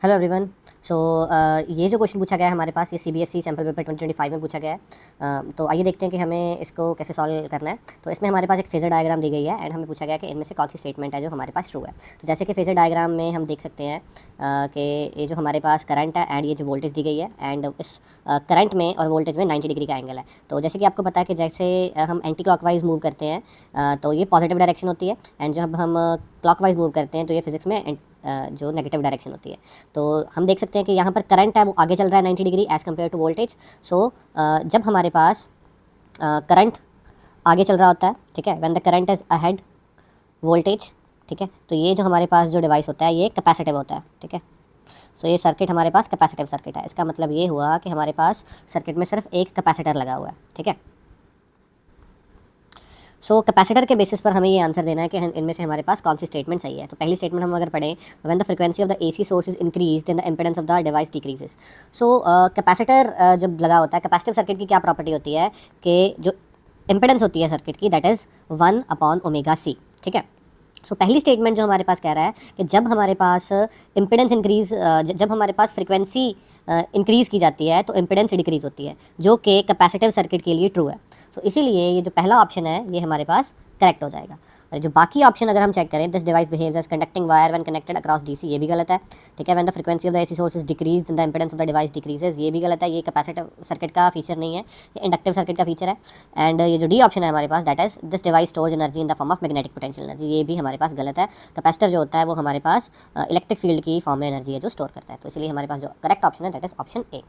Hello everyone. सो ये जो question पूछा गया है हमारे पास, ये सीबीएसई सैम्पल पेपर 2025 में पूछा गया है। तो आइए देखते हैं कि हमें इसको कैसे सॉल्व करना है। तो इसमें हमारे पास एक फेजर डायग्राम दी गई है एंड हमें पूछा गया कि इनमें से कौन सी स्टेटमेंट है जो हमारे पास ट्रू है। तो जैसे कि फेजर डायग्राम में हम देख सकते हैं कि ये जो हमारे पास करंट है एंड ये जो वोल्टेज दी गई है एंड इस करंट में और वोल्टेज में 90 डिग्री का एंगल है। तो जैसे कि आपको पता है कि जैसे हम एंटी क्लॉकवाइज मूव करते हैं तो ये पॉजिटिव डायरेक्शन होती है एंड जब हम क्लॉकवाइज मूव करते हैं तो ये फिजिक्स में जो नेगेटिव डायरेक्शन होती है। तो हम देख सकते हैं कि यहाँ पर करंट है वो आगे चल रहा है 90 degree as compare to voltage. So जब हमारे पास करंट आगे चल रहा होता है, ठीक है, when the current is ahead voltage, ठीक है, तो ये जो हमारे पास जो डिवाइस होता है ये कैपेसिटिव होता है, ठीक है। सो ये सर्किट हमारे पास कैपेसिटिव सर्किट है। इसका मतलब ये हुआ कि हमारे पास सर्किट में सिर्फ एक कैपेसिटर लगा हुआ है, ठीक है। सो कैपेसिटर के बेसिस पर हमें ये आंसर देना है कि इनमें से हमारे पास कौन सी स्टेटमेंट सही है। तो पहली स्टेटमेंट हम अगर पढ़ें, when the frequency of the AC source is increase then the impedance of the device decreases. So capacitor जब लगा होता है, कैपेसिटिव सर्किट की क्या प्रॉपर्टी होती है कि जो इम्पीडेंस होती है सर्किट की दैट इज़ 1/ओमेगा c, ठीक है। सो पहली स्टेटमेंट जो हमारे पास कह रहा है कि जब हमारे पास इम्पीडेंस इंक्रीज जब हमारे पास फ्रीक्वेंसी इंक्रीज़ की जाती है तो इम्पीडेंस डिक्रीज़ होती है, जो कि कैपेसिटिव सर्किट के लिए ट्रू है। सो इसीलिए ये जो पहला ऑप्शन है ये हमारे पास करेक्ट हो जाएगा। और जो बाकी ऑप्शन अगर हम चेक करें, this device behaves as conducting wire when connected across DC, ये भी गलत है, ठीक है। When the frequency of the AC source is decrease the impedance of the device decreases, ये भी गलत है, ये कैपेसिटिव सर्किट का फीचर नहीं है, ये इंडक्टिव सर्किट का फीचर है। एंड ये जो डी ऑप्शन है हमारे पास, that is this device stores energy in the form of magnetic potential energy, ये भी हमारे पास गलत है। कैपेसिटर जो होता है वो हमारे पास इलेक्ट्रिक फील्ड की फॉर्म में एनर्जी है जो स्टोर करता है। तो इसलिए हमारे पास जो करेक्ट ऑप्शन है दैट इज ऑप्शन ए।